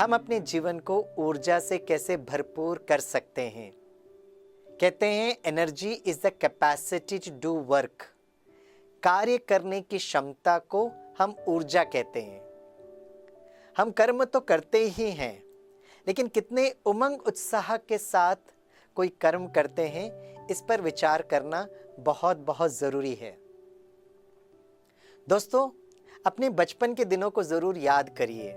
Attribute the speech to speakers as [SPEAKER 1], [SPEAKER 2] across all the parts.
[SPEAKER 1] हम अपने जीवन को ऊर्जा से कैसे भरपूर कर सकते हैं। कहते हैं energy is the capacity to do work. कार्य करने की क्षमता को हम ऊर्जा कहते हैं। हम कर्म तो करते ही हैं, लेकिन कितने उमंग उत्साह के साथ कोई कर्म करते हैं, इस पर विचार करना बहुत बहुत ज़रूरी है। दोस्तों, अपने बचपन के दिनों को ज़रूर याद करिए।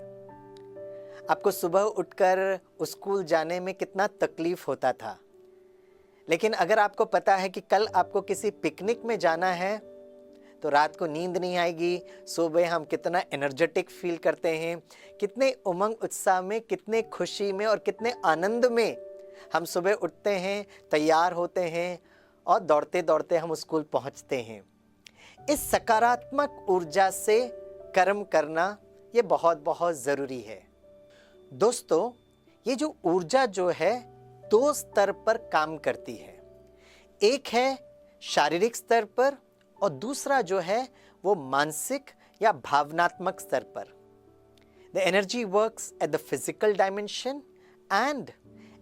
[SPEAKER 1] आपको सुबह उठकर स्कूल जाने में कितना तकलीफ होता था, लेकिन अगर आपको पता है कि कल आपको किसी पिकनिक में जाना है तो रात को नींद नहीं आएगी। सुबह हम कितना एनर्जेटिक फील करते हैं, कितने उमंग उत्साह में, कितने खुशी में और कितने आनंद में हम सुबह उठते हैं, तैयार होते हैं और दौड़ते दौड़ते हम स्कूल पहुंचते हैं। इस सकारात्मक ऊर्जा से कर्म करना ये बहुत बहुत ज़रूरी है। दोस्तों, ये जो ऊर्जा जो है दो स्तर पर काम करती है। एक है शारीरिक स्तर पर और दूसरा जो है वो मानसिक या भावनात्मक स्तर पर। The energy works at the physical dimension and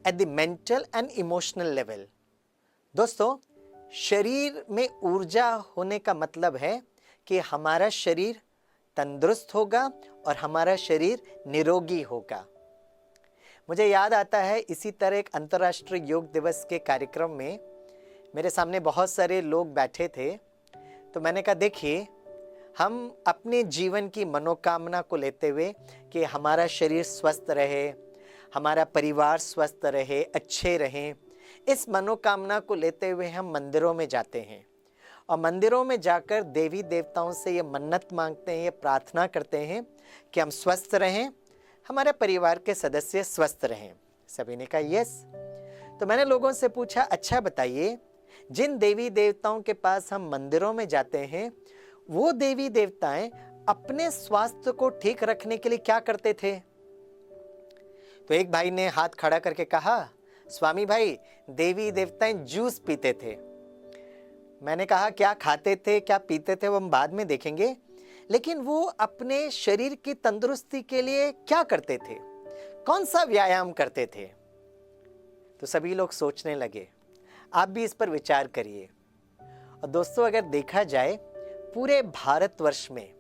[SPEAKER 1] at the mental and emotional level. दोस्तों, शरीर में ऊर्जा होने का मतलब है कि हमारा शरीर तंदुरुस्त होगा और हमारा शरीर निरोगी होगा। मुझे याद आता है, इसी तरह एक अंतर्राष्ट्रीय योग दिवस के कार्यक्रम में मेरे सामने बहुत सारे लोग बैठे थे। तो मैंने कहा, देखिए, हम अपने जीवन की मनोकामना को लेते हुए कि हमारा शरीर स्वस्थ रहे, हमारा परिवार स्वस्थ रहे, अच्छे रहें, इस मनोकामना को लेते हुए हम मंदिरों में जाते हैं और मंदिरों में जाकर देवी देवताओं से ये मन्नत मांगते हैं, ये प्रार्थना करते हैं कि हम स्वस्थ रहें, हमारे परिवार के सदस्य स्वस्थ रहें। सभी ने कहा यस। तो मैंने लोगों से पूछा, अच्छा बताइए, जिन देवी देवताओं के पास हम मंदिरों में जाते हैं, वो देवी देवताएं अपने स्वास्थ्य को ठीक रखने के लिए क्या करते थे? तो एक भाई ने हाथ खड़ा करके कहा, स्वामी भाई, देवी देवताएं जूस पीते थे। मैंने कहा, क्या खाते थे, क्या पीते थे, वो हम बाद में देखेंगे, लेकिन वो अपने शरीर की तंदुरुस्ती के लिए क्या करते थे? कौन सा व्यायाम करते थे? तो सभी लोग सोचने लगे। आप भी इस पर विचार करिए। और दोस्तों, अगर देखा जाए पूरे भारतवर्ष में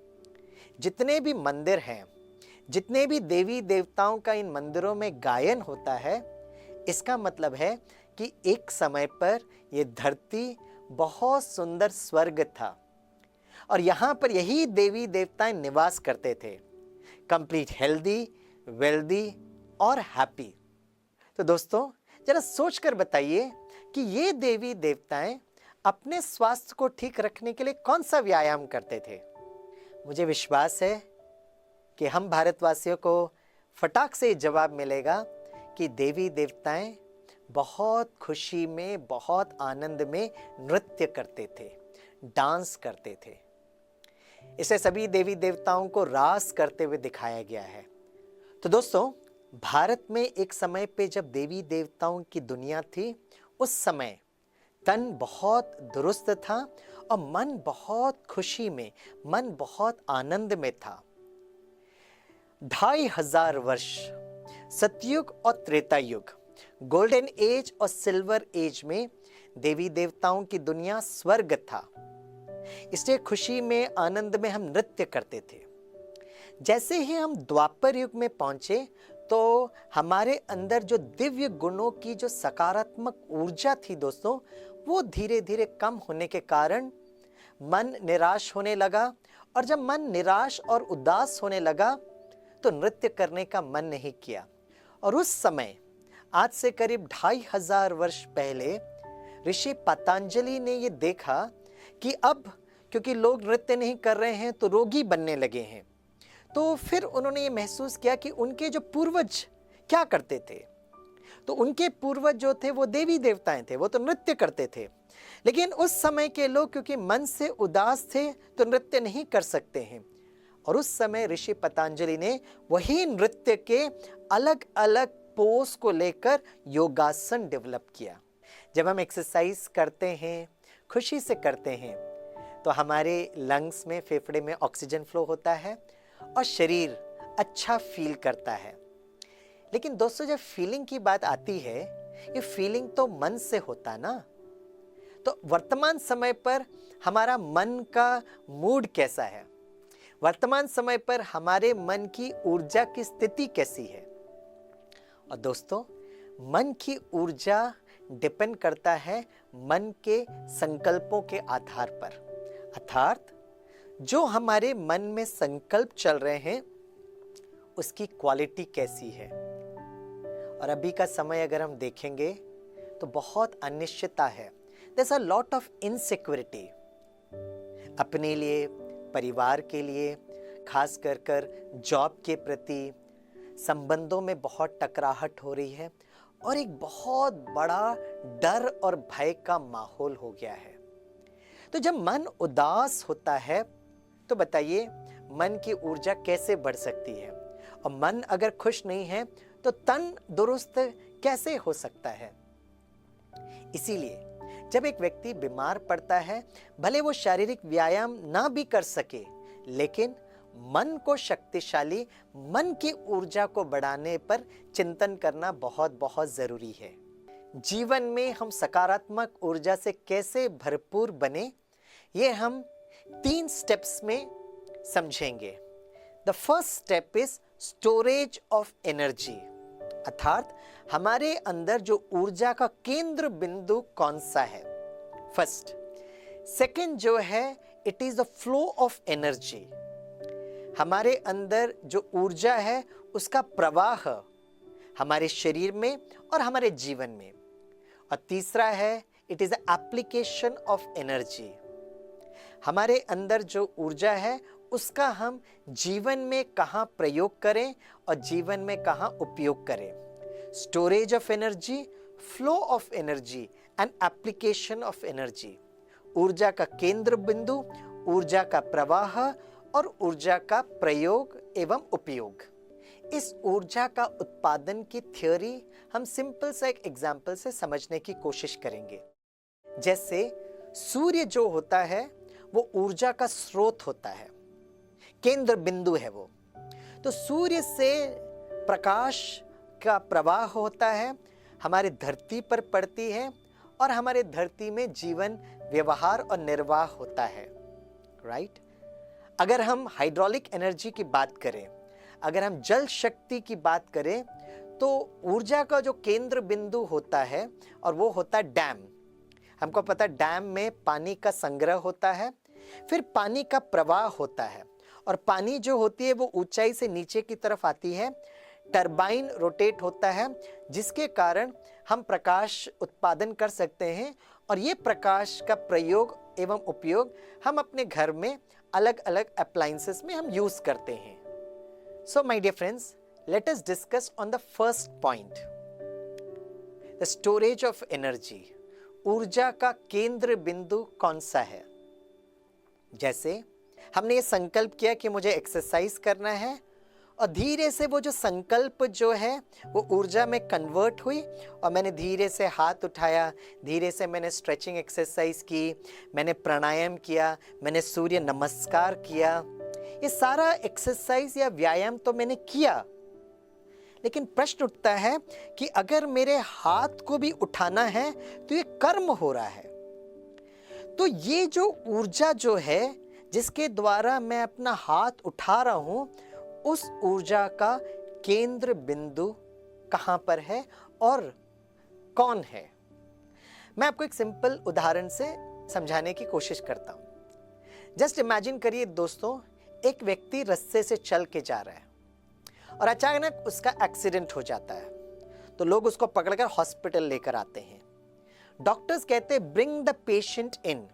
[SPEAKER 1] जितने भी मंदिर हैं, जितने भी देवी देवताओं का इन मंदिरों में गायन होता है, इसका मतलब है कि एक समय पर यह धरती बहुत सुंदर स्वर्ग था और यहाँ पर यही देवी देवताएं निवास करते थे, कंप्लीट हेल्दी, वेल्दी और हैप्पी। तो दोस्तों, जरा सोचकर बताइए कि ये देवी देवताएं अपने स्वास्थ्य को ठीक रखने के लिए कौन सा व्यायाम करते थे? मुझे विश्वास है कि हम भारतवासियों को फटाक से जवाब मिलेगा कि देवी देवताएं बहुत खुशी में, बहुत आनंद में नृत्य करते थे, डांस करते थे। इसे सभी देवी देवताओं को रास करते हुए दिखाया गया है। तो दोस्तों, भारत में एक समय पे जब देवी देवताओं की दुनिया थी, उस समय तन बहुत दुरुस्त था और मन बहुत खुशी में, मन बहुत आनंद में था। 2500 वर्ष सतयुग और त्रेता युग, गोल्डन एज और सिल्वर एज में देवी देवताओं की दुनिया स्वर्ग था। इसलिए खुशी में, आनंद में हम नृत्य करते थे। जैसे ही हम द्वापर युग में पहुंचे तो हमारे अंदर जो दिव्य गुणों की जो सकारात्मक ऊर्जा थी दोस्तों, वो धीरे धीरे कम होने के कारण मन निराश होने लगा। और जब मन निराश और उदास होने लगा तो नृत्य करने का मन नहीं किया। और उस समय, आज से करीब 2500 वर्ष पहले, ऋषि पतंजलि ने ये देखा कि अब क्योंकि लोग नृत्य नहीं कर रहे हैं तो रोगी बनने लगे हैं। तो फिर उन्होंने ये महसूस किया कि उनके जो पूर्वज क्या करते थे, तो उनके पूर्वज जो थे वो देवी देवताएं थे, वो तो नृत्य करते थे। लेकिन उस समय के लोग क्योंकि मन से उदास थे तो नृत्य नहीं कर सकते हैं। और उस समय ऋषि पतंजलि ने वही नृत्य के अलग अलग पोज को लेकर योगासन डेवलप किया। जब हम एक्सरसाइज करते हैं, खुशी से करते हैं, तो हमारे लंग्स में, फेफड़े में ऑक्सीजन फ्लो होता है और शरीर अच्छा फील करता है। लेकिन दोस्तों जब फीलिंग की बात आती है, ये फीलिंग तो मन से होता ना। तो वर्तमान समय पर हमारा मन का मूड कैसा है, वर्तमान समय पर हमारे मन की ऊर्जा की स्थिति कैसी है। और दोस्तों मन की ऊर्जा डिपेंड करता है मन के संकल्पों के आधार पर, अर्थात जो हमारे मन में संकल्प चल रहे हैं उसकी क्वालिटी कैसी है। और अभी का समय अगर हम देखेंगे तो बहुत अनिश्चितता है, there is a lot of insecurity, अपने लिए, परिवार के लिए, खास कर जॉब के प्रति, संबंधों में बहुत टकराहट हो रही है और एक बहुत बड़ा डर और भय का माहौल हो गया है। तो जब मन उदास होता है तो बताइए मन की ऊर्जा कैसे बढ़ सकती है, और मन अगर खुश नहीं है तो तन दुरुस्त कैसे हो सकता है। इसीलिए जब एक व्यक्ति बीमार पड़ता है, भले वो शारीरिक व्यायाम ना भी कर सके, लेकिन मन को शक्तिशाली, मन की ऊर्जा को बढ़ाने पर चिंतन करना बहुत बहुत जरूरी है। जीवन में हम सकारात्मक ऊर्जा से कैसे भरपूर बने, ये हम 3 स्टेप्स में समझेंगे। The first step is storage of energy, अर्थात हमारे अंदर जो ऊर्जा का केंद्र बिंदु कौन सा है, फर्स्ट। सेकंड जो है, it is the flow of energy, हमारे अंदर जो ऊर्जा है उसका प्रवाह हमारे शरीर में और हमारे जीवन में। और तीसरा है, it is application of energy, हमारे अंदर जो ऊर्जा है उसका हम जीवन में कहाँ प्रयोग करें और जीवन में कहाँ उपयोग करें। Storage of energy, flow of energy and application of energy, ऊर्जा का केंद्र बिंदु, ऊर्जा का प्रवाह और ऊर्जा का प्रयोग एवं उपयोग। इस ऊर्जा का उत्पादन की थ्योरी हम सिंपल सा एक एग्जाम्पल से समझने की कोशिश करेंगे। जैसे सूर्य जो होता है वो ऊर्जा का स्रोत होता है, केंद्र बिंदु है वो। तो सूर्य से प्रकाश का प्रवाह होता है, हमारे धरती पर पड़ती है और हमारे धरती में जीवन, व्यवहार और निर्वाह होता है, राइट। अगर हम हाइड्रोलिक एनर्जी की बात करें, अगर हम जल शक्ति की बात करें, तो ऊर्जा का जो केंद्र बिंदु होता है और वो होता है डैम। हमको पता है डैम में पानी का संग्रह होता है, फिर पानी का प्रवाह होता है, और पानी जो होती है वो ऊंचाई से नीचे की तरफ आती है, टरबाइन रोटेट होता है जिसके कारण हम प्रकाश उत्पादन कर सकते हैं, और ये प्रकाश का प्रयोग एवं उपयोग हम अपने घर में अलग अलग अप्लायंसेस में हम यूज करते हैं। So my dear friends, let us discuss on the first point, the storage of energy. ऊर्जा का केंद्र बिंदु कौन सा है। जैसे हमने ये संकल्प किया कि मुझे एक्सरसाइज करना है, और धीरे से वो जो संकल्प जो है वो ऊर्जा में कन्वर्ट हुई, और मैंने धीरे से हाथ उठाया, धीरे से मैंने स्ट्रेचिंग एक्सरसाइज की, मैंने प्राणायाम किया, मैंने सूर्य नमस्कार किया। ये सारा एक्सरसाइज या व्यायाम तो मैंने किया, लेकिन प्रश्न उठता है कि अगर मेरे हाथ को भी उठाना है तो ये कर्म हो रहा है। तो ये जो ऊर्जा जो है जिसके द्वारा मैं अपना हाथ उठा रहा हूं, उस ऊर्जा का केंद्र बिंदु कहां पर है और कौन है। मैं आपको एक सिंपल उदाहरण से समझाने की कोशिश करता हूं। जस्ट इमेजिन करिए दोस्तों, एक व्यक्ति रास्ते से चल के जा रहा है और अचानक उसका एक्सीडेंट हो जाता है, तो लोग उसको पकड़कर हॉस्पिटल लेकर आते हैं। डॉक्टर्स कहते हैं bring the patient in.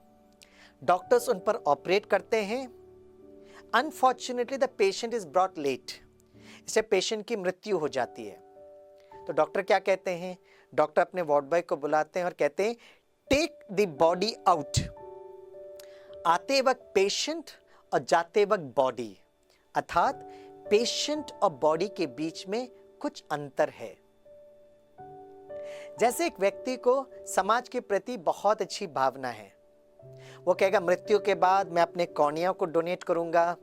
[SPEAKER 1] Doctors उन पर ऑपरेट करते हैं। Unfortunately the patient is brought late, इससे पेशेंट की मृत्यु हो जाती है। तो डॉक्टर क्या कहते हैं, डॉक्टर अपने वार्ड बॉय को बुलाते हैं और कहते हैं टेक द बॉडी आउट। आते वक्त पेशेंट और जाते वक्त बॉडी, अर्थात पेशेंट और बॉडी के बीच में कुछ अंतर है। जैसे एक व्यक्ति को समाज के प्रति बहुत अच्छी भावना है, वो कहेगा मृत्यु के बाद मैं अपने कॉर्निया को डोनेट करूंगा,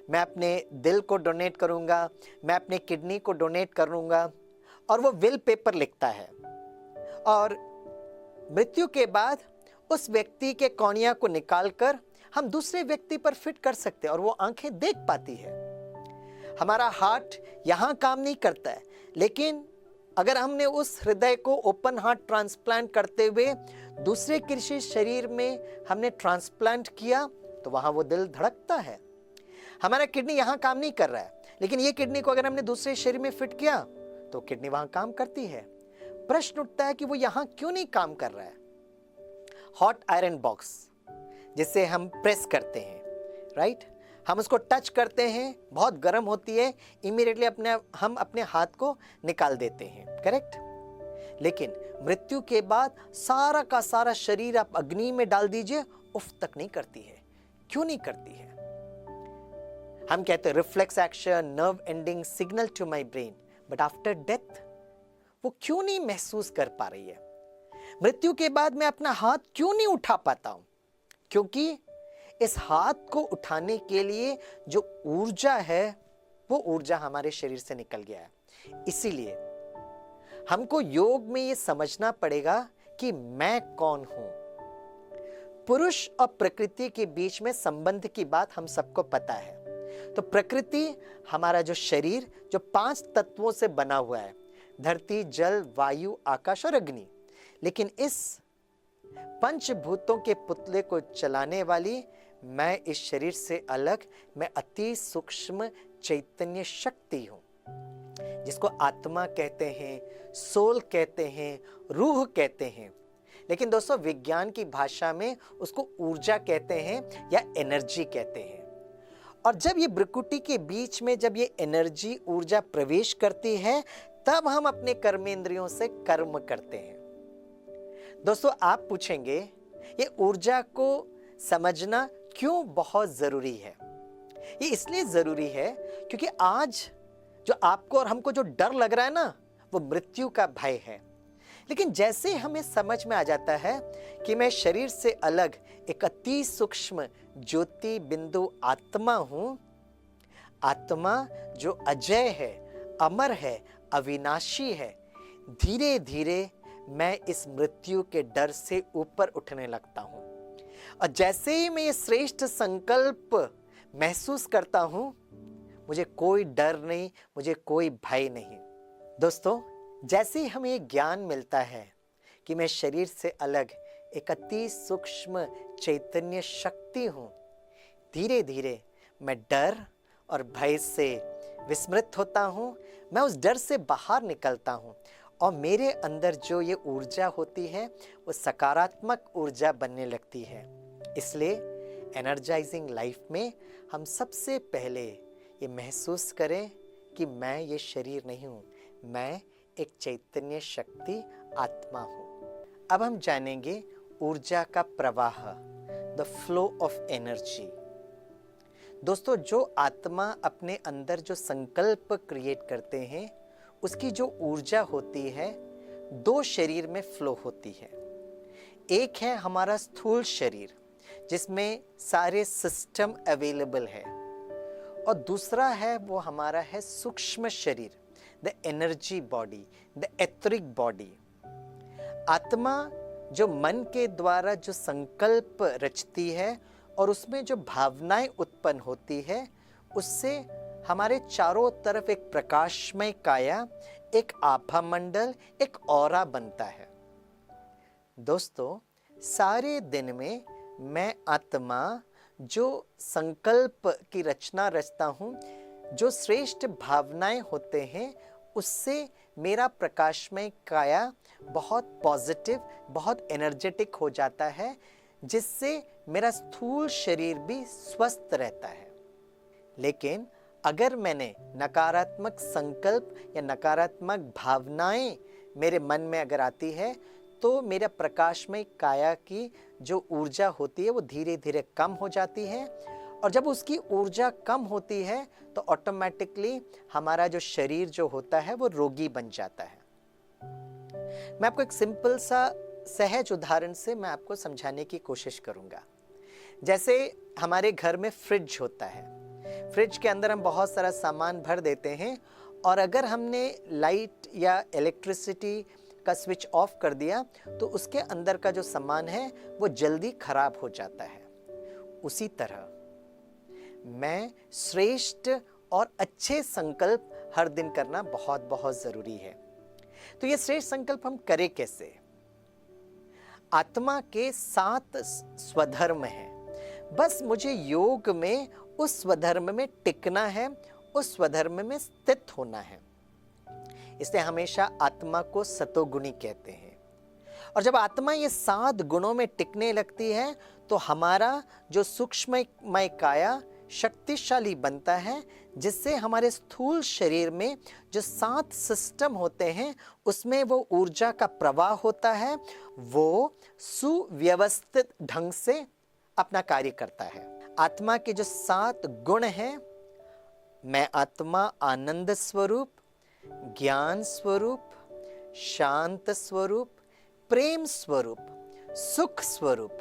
[SPEAKER 1] मैं अपने दिल को डोनेट करूंगा, मैं अपने किडनी को डोनेट करूंगा। और वो विल पेपर लिखता है, और मृत्यु के बाद उस व्यक्ति के कॉर्निया को निकालकर हम दूसरे व्यक्ति पर फिट कर सकते हैं और वो आंखें देख पाती है। हमारा हार्ट यहाँ काम नहीं करता है, लेकिन अगर हमने उस हृदय को ओपन हार्ट ट्रांसप्लांट करते हुए दूसरे किसी शरीर में हमने ट्रांसप्लांट किया तो वहां वो दिल धड़कता है। हमारा किडनी यहाँ काम नहीं कर रहा है, लेकिन ये किडनी को अगर हमने दूसरे शरीर में फिट किया तो किडनी वहां काम करती है। प्रश्न उठता है कि वो यहाँ क्यों नहीं काम कर रहा है। हॉट आयरन बॉक्स जिसे हम प्रेस करते हैं, राइट, हम उसको टच करते हैं, बहुत गर्म होती है, इमीडिएटली हम अपने हाथ को निकाल देते हैं, करेक्ट। लेकिन मृत्यु के बाद सारा का सारा शरीर आप अग्नि में डाल दीजिए, उफ तक नहीं करती है। क्यों नहीं करती है? हम कहते हैं reflex action, nerve ending signal to my brain, but after death वो क्यों नहीं महसूस कर पा रही है? मृत्यु के बाद मैं अपना हाथ क्यों नहीं उठा पाता हूं? क्योंकि इस हाथ को उठाने के लिए जो ऊर्जा है वो ऊर्जा हमारे शरीर से निकल गया है। इसीलिए हमको योग में ये समझना पड़ेगा कि मैं कौन हूं। पुरुष और प्रकृति के बीच में संबंध की बात हम सबको पता है। तो प्रकृति हमारा जो शरीर जो 5 तत्वों से बना हुआ है, धरती, जल, वायु, आकाश और अग्नि, लेकिन इस पंचभूतों के पुतले को चलाने वाली मैं इस शरीर से अलग, मैं अति सूक्ष्म चैतन्य शक्ति हूं, जिसको आत्मा कहते हैं, सोल कहते हैं, रूह कहते हैं। लेकिन दोस्तों विज्ञान की भाषा में उसको ऊर्जा कहते हैं या एनर्जी कहते हैं। और जब ये भ्रुकुटी के बीच में जब ये एनर्जी ऊर्जा प्रवेश करती है तब हम अपने कर्मेंद्रियों से कर्म करते हैं। दोस्तों आप पूछेंगे ये ऊर्जा को समझना क्यों बहुत जरूरी है? ये इसलिए जरूरी है क्योंकि आज जो आपको और हमको जो डर लग रहा है ना, वो मृत्यु का भय है। लेकिन जैसे हमें समझ में आ जाता है कि मैं शरीर से अलग एक अति सूक्ष्म ज्योति बिंदु आत्मा हूं, आत्मा जो अजय है, अमर है, अविनाशी है, धीरे धीरे मैं इस मृत्यु के डर से ऊपर उठने लगता हूं। और जैसे ही मैं ये श्रेष्ठ संकल्प महसूस करता हूं, मुझे कोई डर नहीं, मुझे कोई भय नहीं। दोस्तों जैसे ही हमें ये ज्ञान मिलता है कि मैं शरीर से अलग एक अति सूक्ष्म चैतन्य शक्ति हूं, धीरे धीरे मैं डर और भय से विस्मृत होता हूं, मैं उस डर से बाहर निकलता हूं और मेरे अंदर जो ये ऊर्जा होती है वो सकारात्मक ऊर्जा बनने लगती है। इसलिए एनर्जाइजिंग लाइफ में हम सबसे पहले ये महसूस करें कि मैं ये शरीर नहीं हूँ, मैं एक चैतन्य शक्ति आत्मा हूँ। अब हम जानेंगे ऊर्जा का प्रवाह, द फ्लो ऑफ एनर्जी। दोस्तों जो आत्मा अपने अंदर जो संकल्प क्रिएट करते हैं उसकी जो ऊर्जा होती है 2 शरीर में फ्लो होती है। एक है हमारा स्थूल शरीर जिसमें सारे सिस्टम अवेलेबल है, और दूसरा है वो हमारा है सूक्ष्म शरीर, the energy body, the etheric body. आत्मा जो मन के द्वारा जो संकल्प रचती है और उसमें जो भावनाएं उत्पन्न होती है, उससे हमारे चारों तरफ एक प्रकाशमय काया, एक आभा मंडल, एक ऑरा बनता है। दोस्तों सारे दिन में मैं आत्मा जो संकल्प की रचना रचता हूँ, जो श्रेष्ठ भावनाएं होते हैं, उससे मेरा प्रकाशमय काया बहुत पॉजिटिव, बहुत एनर्जेटिक हो जाता है, जिससे मेरा स्थूल शरीर भी स्वस्थ रहता है। लेकिन अगर मैंने नकारात्मक संकल्प या नकारात्मक भावनाएं मेरे मन में अगर आती है तो मेरा प्रकाशमय काया की जो ऊर्जा होती है वो धीरे धीरे कम हो जाती है, और जब उसकी ऊर्जा कम होती है तो ऑटोमेटिकली हमारा जो शरीर जो होता है वो रोगी बन जाता है। मैं आपको एक सिंपल सा सहज उदाहरण से मैं आपको समझाने की कोशिश करूंगा। जैसे हमारे घर में फ्रिज होता है, फ्रिज के अंदर हम बहुत सारा सामान भर देते हैं और अगर हमने लाइट या इलेक्ट्रिसिटी का स्विच ऑफ कर दिया तो उसके अंदर का जो सामान है वो जल्दी खराब हो जाता है। उसी तरह मैं श्रेष्ठ और अच्छे संकल्प हर दिन करना बहुत बहुत जरूरी है। तो ये श्रेष्ठ संकल्प हम करें कैसे? आत्मा के 7 स्वधर्म हैं। बस मुझे योग में उस स्वधर्म में टिकना है, उस स्वधर्म में स्थित होना है। इसलिए हमेशा आत्मा को सतोगुणी कहते हैं। और जब आत्मा ये 7 गुणों में टिकने लगती है तो हमारा जो सूक्ष्ममय काया शक्तिशाली बनता है, जिससे हमारे स्थूल शरीर में जो 7 सिस्टम होते हैं उसमें वो ऊर्जा का प्रवाह होता है, वो सुव्यवस्थित ढंग से अपना कार्य करता है। आत्मा के जो 7 गुण हैं, मैं आत्मा आनंद स्वरूप, ज्ञान स्वरूप, शांत स्वरूप, प्रेम स्वरूप, सुख स्वरूप,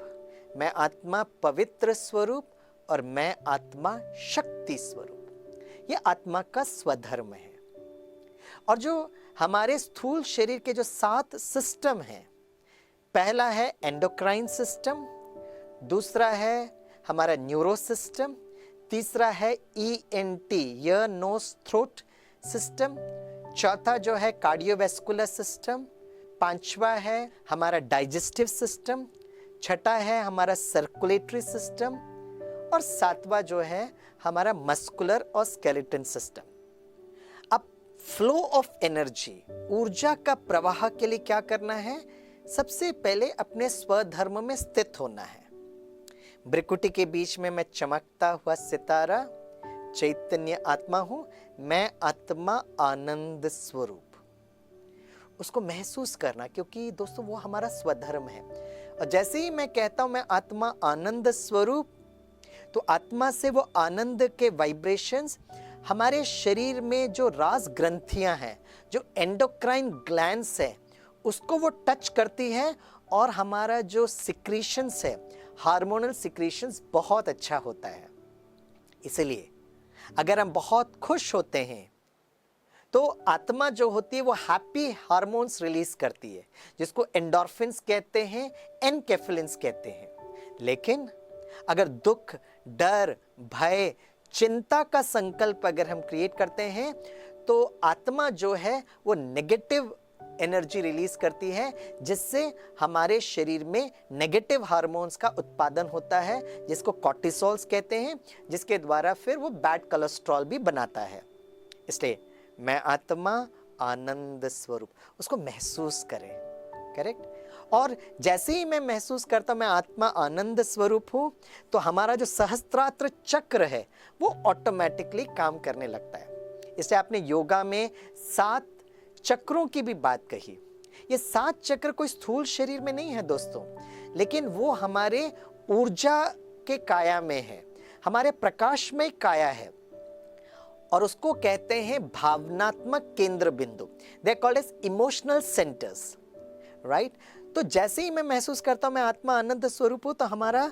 [SPEAKER 1] मैं आत्मा पवित्र स्वरूप और मैं आत्मा शक्ति स्वरूप। ये आत्मा का स्वधर्म है। और जो हमारे स्थूल शरीर के जो 7 सिस्टम हैं, पहला है एंडोक्राइन सिस्टम, दूसरा है हमारा न्यूरो सिस्टम, तीसरा है ENT ear nose throat system, चौथा जो है कार्डियोवैस्कुलर सिस्टम, पांचवा है हमारा डाइजेस्टिव सिस्टम, छठा है हमारा सर्कुलेटरी सिस्टम और सातवां जो है हमारा मस्कुलर और स्केलेटन सिस्टम। अब फ्लो ऑफ एनर्जी, ऊर्जा का प्रवाह के लिए क्या करना है? सबसे पहले अपने स्वधर्म में स्थित होना है। भ्रिकुटी के बीच में मैं चमकता हुआ सितारा चैतन्य आत्मा हूं, मैं आत्मा आनंद स्वरूप। उसको महसूस करना, क्योंकि दोस्तों वो हमारा स्वधर्म है। और जैसे ही मैं कहता हूं मैं आत्मा आनंद स्वरूप, तो आत्मा से वो आनंद के वाइब्रेशंस हमारे शरीर में जो राज ग्रंथियां हैं, जो एंडोक्राइन ग्लैंड्स है, उसको वो टच करती है और हमारा जो सिक्रीशंस है, हार्मोनल सिक्रीशंस बहुत अच्छा होता है। इसलिए अगर हम बहुत खुश होते हैं तो आत्मा जो होती है वो हैप्पी हार्मोन्स रिलीज करती है, जिसको एंडोर्फिन्स कहते हैं, एनकेफेलिन्स कहते हैं। लेकिन अगर दुख, डर, भय, चिंता का संकल्प अगर हम क्रिएट करते हैं तो आत्मा जो है वो नेगेटिव एनर्जी रिलीज करती है, जिससे हमारे शरीर में नेगेटिव हार्मोन्स का उत्पादन होता है, जिसको कॉर्टिसोल्स कहते हैं, जिसके द्वारा फिर वो बैड कोलेस्ट्रॉल भी बनाता है। इसलिए मैं आत्मा आनंद स्वरूप, उसको महसूस करें। करेक्ट। और जैसे ही मैं महसूस करता मैं आत्मा आनंद स्वरूप हूं, तो हमारा जो सहस्त्रात्र चक्र है वो ऑटोमेटिकली काम करने लगता है। इसलिए आपने योगा में 7 चक्रों की भी बात कही। ये 7 चक्र कोई स्थूल शरीर में नहीं है दोस्तों, लेकिन वो हमारे ऊर्जा के काया में है, हमारे प्रकाशमय काया है, और उसको कहते हैं भावनात्मक केंद्र बिंदु। They are called as emotional centres, right. तो जैसे ही मैं महसूस करता हूं मैं आत्मा आनंद स्वरूप हूं, तो हमारा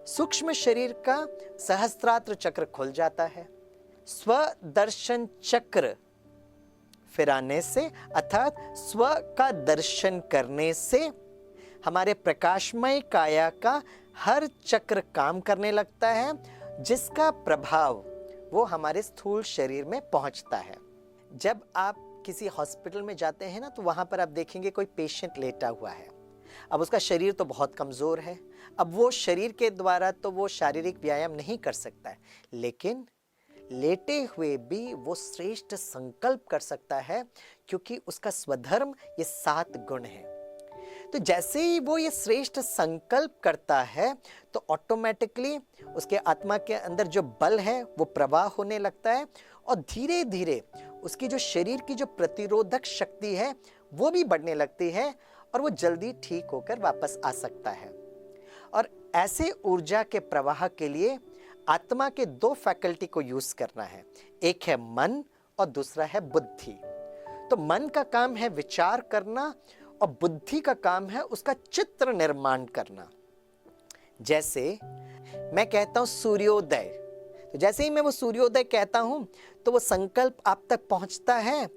[SPEAKER 1] सूक्ष्म शरीर का सहस्त्रात्र चक्र खुल जाता है। स्वदर्शन चक्र फिराने से, अर्थात स्व का दर्शन करने से, हमारे प्रकाशमय काया का हर चक्र काम करने लगता है, जिसका प्रभाव वो हमारे स्थूल शरीर में पहुंचता है। जब आप किसी हॉस्पिटल में जाते हैं ना, तो वहां पर आप देखेंगे कोई पेशेंट लेटा हुआ है। अब उसका शरीर तो बहुत कमजोर है, अब वो शरीर के द्वारा तो वो शारीरिक व्यायाम नहीं कर सकता है, लेकिन लेटे हुए भी वो श्रेष्ठ संकल्प कर सकता है, क्योंकि उसका स्वधर्म ये 7 गुण है। तो जैसे ही वो ये श्रेष्ठ संकल्प करता है तो ऑटोमेटिकली उसके आत्मा के अंदर जो बल है वो प्रवाह होने लगता है, और धीरे धीरे उसकी जो शरीर की जो प्रतिरोधक शक्ति है वो भी बढ़ने लगती है, और वो जल्दी ठीक होकर वापस आ सकता है। और ऐसे ऊर्जा के प्रवाह के लिए आत्मा के 2 फैकल्टी को यूज करना है। एक है मन और दूसरा है बुद्धि। तो मन का काम है विचार करना, और बुद्धि का काम है उसका चित्र निर्माण करना। जैसे मैं कहता हूं सूर्योदय, तो जैसे ही मैं वो सूर्योदय कहता हूं तो वो संकल्प आप तक पहुंचता है,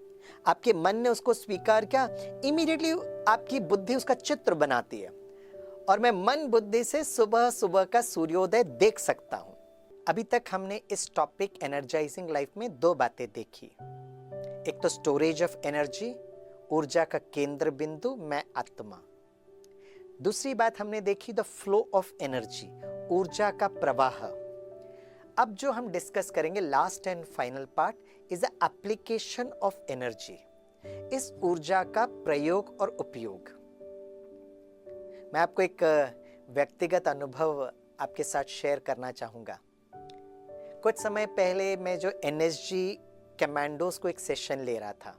[SPEAKER 1] आपके मन ने उसको स्वीकार किया, इमीडिएटली आपकी बुद्धि उसका चित्र बनाती है और मैं मन बुद्धि से सुबह सुबह का सूर्योदय देख सकता हूं। अभी तक हमने इस टॉपिक एनर्जाइजिंग लाइफ में दो बातें देखी। एक तो स्टोरेज ऑफ एनर्जी, ऊर्जा का केंद्र बिंदु मैं आत्मा। दूसरी बात हमने देखी द फ्लो ऑफ एनर्जी, ऊर्जा का प्रवाह। अब जो हम डिस्कस करेंगे last and final part is the application of energy, इस ऊर्जा का प्रयोग और उपयोग। मैं आपको एक व्यक्तिगत अनुभव आपके साथ शेयर करना चाहूंगा। कुछ समय पहले मैं जो एनएसजी कमांडोज को एक सेशन ले रहा था,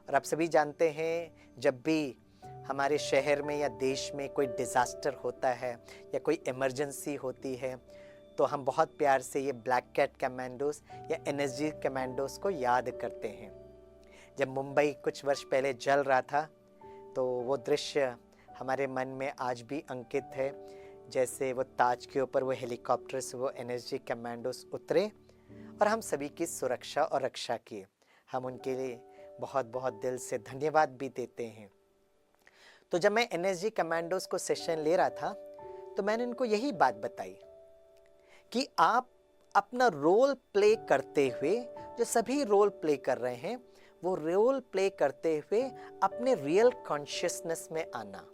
[SPEAKER 1] और आप सभी जानते हैं जब भी हमारे शहर में या देश में कोई डिज़ास्टर होता है या कोई इमरजेंसी होती है तो हम बहुत प्यार से ये ब्लैक कैट कमांडोज या एनएसजी कमांडोज को याद करते हैं। जब मुंबई कुछ वर्ष पहले जल रहा था तो वो दृश्य हमारे मन में आज भी अंकित है, जैसे वो ताज के ऊपर वो हेलीकॉप्टर से वो एनएसजी कमांडोज उतरे और हम सभी की सुरक्षा और रक्षा की। हम उनके लिए बहुत बहुत दिल से धन्यवाद भी देते हैं। तो जब मैं एनएसजी कमांडोज को सेशन ले रहा था तो मैंने उनको यही बात बताई कि आप अपना रोल प्ले करते हुए, जो सभी रोल प्ले कर रहे हैं वो रोल प्ले करते हुए अपने रियल कॉन्शियसनेस में आना।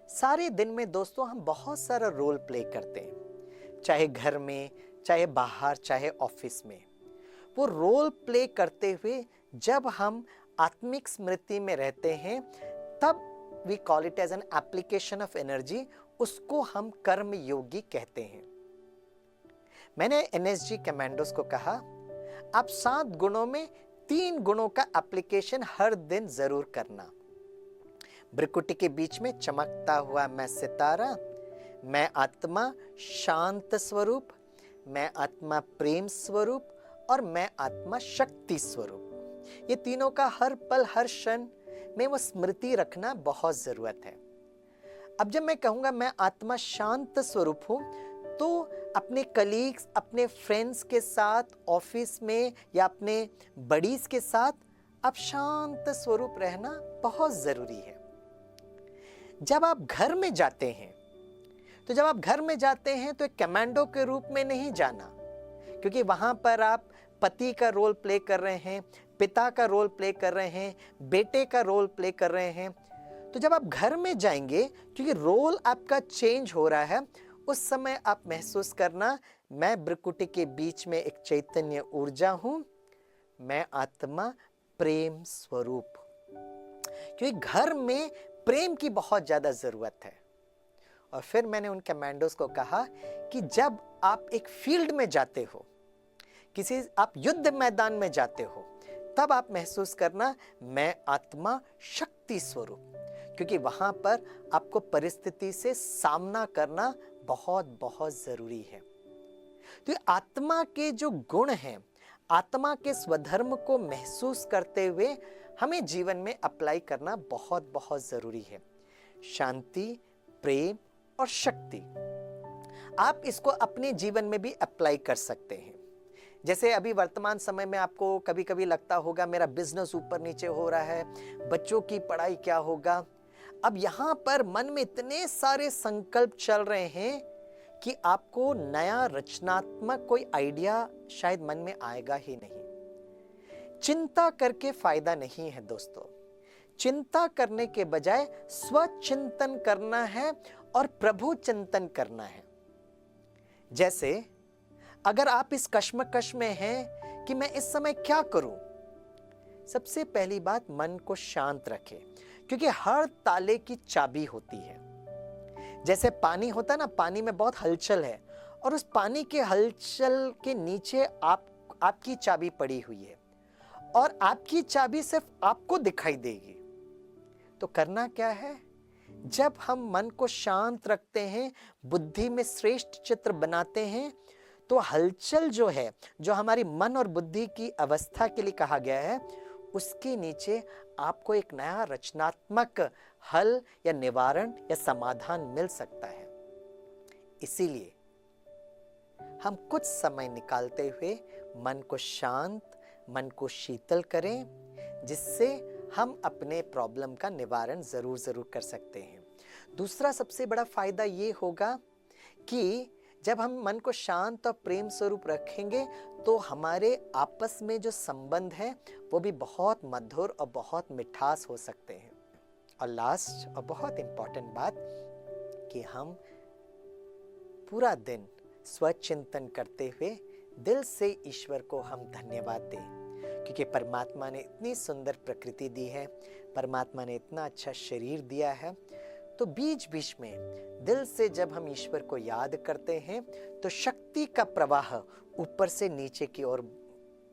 [SPEAKER 1] सारे दिन में दोस्तों हम बहुत सारा रोल प्ले करते हैं, चाहे घर में, चाहे बाहर, चाहे ऑफिस में। वो रोल प्ले करते हुए जब हम आत्मिक स्मृति में रहते हैं तब we call it as an application of energy, उसको हम कर्म योगी कहते हैं। मैंने एनएसजी कमांडोज को कहा आप 7 गुणों में 3 गुणों का एप्लीकेशन हर दिन जरूर करना। भ्रिकुटी के बीच में चमकता हुआ मैं सितारा, मैं आत्मा शांत स्वरूप, मैं आत्मा प्रेम स्वरूप और मैं आत्मा शक्ति स्वरूप। ये तीनों का हर पल हर क्षण में वो स्मृति रखना बहुत जरूरत है। अब जब मैं कहूंगा मैं आत्मा शांत स्वरूप हूं तो अपने कलीग्स, अपने फ्रेंड्स के साथ, ऑफिस में या अपने बडीज के साथ अब शांत स्वरूप रहना बहुत जरूरी है। जब आप घर में जाते हैं तो एक कमांडो के रूप में नहीं जाना, क्योंकि वहां पर आप पति का रोल प्ले कर रहे हैं, पिता का रोल प्ले कर रहे हैं, बेटे का रोल प्ले कर रहे हैं। तो जब आप घर में जाएंगे, क्योंकि रोल आपका चेंज हो रहा है, उस समय आप महसूस करना मैं भ्रिकुटी के बीच में एक चैतन्य ऊर्जा हूं, मैं आत्मा प्रेम स्वरूप। क्योंकि घर में प्रेम की बहुत ज्यादा जरूरत है। और फिर मैंने उन कमांडोज को कहा कि जब आप एक फील्ड में जाते हो, आप युद्ध मैदान में जाते हो, तब आप महसूस करना मैं आत्मा शक्ति स्वरूप, क्योंकि वहां पर आपको परिस्थिति से सामना करना बहुत बहुत जरूरी है। तो आत्मा के जो गुण हैं, आत्मा के स्वधर्म को महसूस करते हुए हमें जीवन में अप्लाई करना बहुत बहुत जरूरी है। शांति, प्रेम और शक्ति, आप इसको अपने जीवन में भी अप्लाई कर सकते हैं। जैसे अभी वर्तमान समय में आपको कभी कभी लगता होगा मेरा बिजनेस ऊपर नीचे हो रहा है, बच्चों की पढ़ाई क्या होगा। अब यहाँ पर मन में इतने सारे संकल्प चल रहे हैं कि आपको नया रचनात्मक कोई आइडिया शायद मन में आएगा ही नहीं। चिंता करके फायदा नहीं है दोस्तों। चिंता करने के बजाय स्वचिंतन करना है और प्रभु चिंतन करना है। जैसे अगर आप इस कश्मकश में हैं कि मैं इस समय क्या करूं, सबसे पहली बात मन को शांत रखें, क्योंकि हर ताले की चाबी होती है। जैसे पानी होता है ना, पानी में बहुत हलचल है और उस पानी के हलचल के नीचे आपकी चाबी पड़ी हुई है और आपकी चाबी सिर्फ आपको दिखाई देगी। तो करना क्या है, जब हम मन को शांत रखते हैं, बुद्धि में श्रेष्ठ चित्र बनाते हैं, तो हलचल जो है, जो हमारी मन और बुद्धि की अवस्था के लिए कहा गया है, उसके नीचे आपको एक नया रचनात्मक हल या निवारण या समाधान मिल सकता है। इसीलिए हम कुछ समय निकालते हुए मन को शांत, मन को शीतल करें, जिससे हम अपने प्रॉब्लम का निवारण ज़रूर कर सकते हैं। दूसरा सबसे बड़ा फायदा ये होगा कि जब हम मन को शांत और प्रेम स्वरूप रखेंगे तो हमारे आपस में जो संबंध है वो भी बहुत मधुर और बहुत मिठास हो सकते हैं। और लास्ट और बहुत इम्पॉर्टेंट बात कि हम पूरा दिन स्वचिंतन करते हुए दिल से ईश्वर को हम धन्यवाद दें, क्योंकि परमात्मा ने इतनी सुंदर प्रकृति दी है, परमात्मा ने इतना अच्छा शरीर दिया है। तो बीच बीच में दिल से जब हम ईश्वर को याद करते हैं तो शक्ति का प्रवाह ऊपर से नीचे की ओर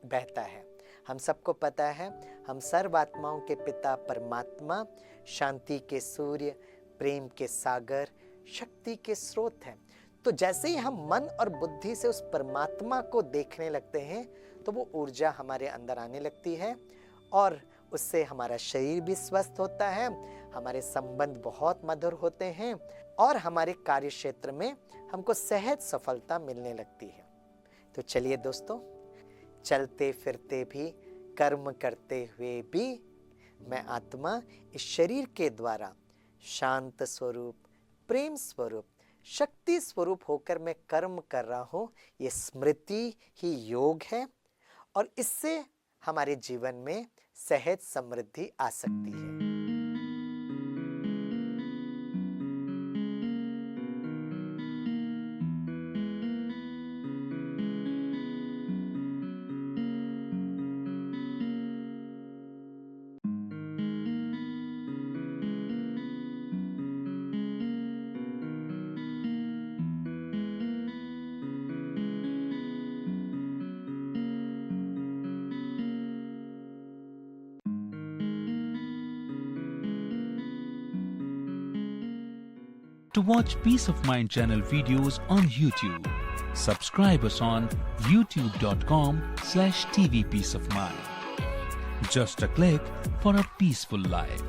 [SPEAKER 1] बहता है। हम सबको पता है, हम सर्वात्माओं के पिता परमात्मा शांति के सूर्य, प्रेम के सागर, शक्ति के स्रोत हैं। तो जैसे ही हम मन और बुद्धि से उस परमात्मा को देखने लगते हैं तो वो ऊर्जा हमारे अंदर आने लगती है और उससे हमारा शरीर भी स्वस्थ होता है, हमारे संबंध बहुत मधुर होते हैं और हमारे कार्य क्षेत्र में हमको सहज सफलता मिलने लगती है। तो चलिए दोस्तों, चलते फिरते भी, कर्म करते हुए भी मैं आत्मा इस शरीर के द्वारा शांत स्वरूप, प्रेम स्वरूप, शक्ति स्वरूप होकर मैं कर्म कर रहा हूँ। ये स्मृति ही योग है और इससे हमारे जीवन में सहज समृद्धि आ सकती है।
[SPEAKER 2] To watch Peace of Mind channel videos on YouTube, subscribe us on youtube.com/tvpeaceofmind. Just a click for a peaceful life.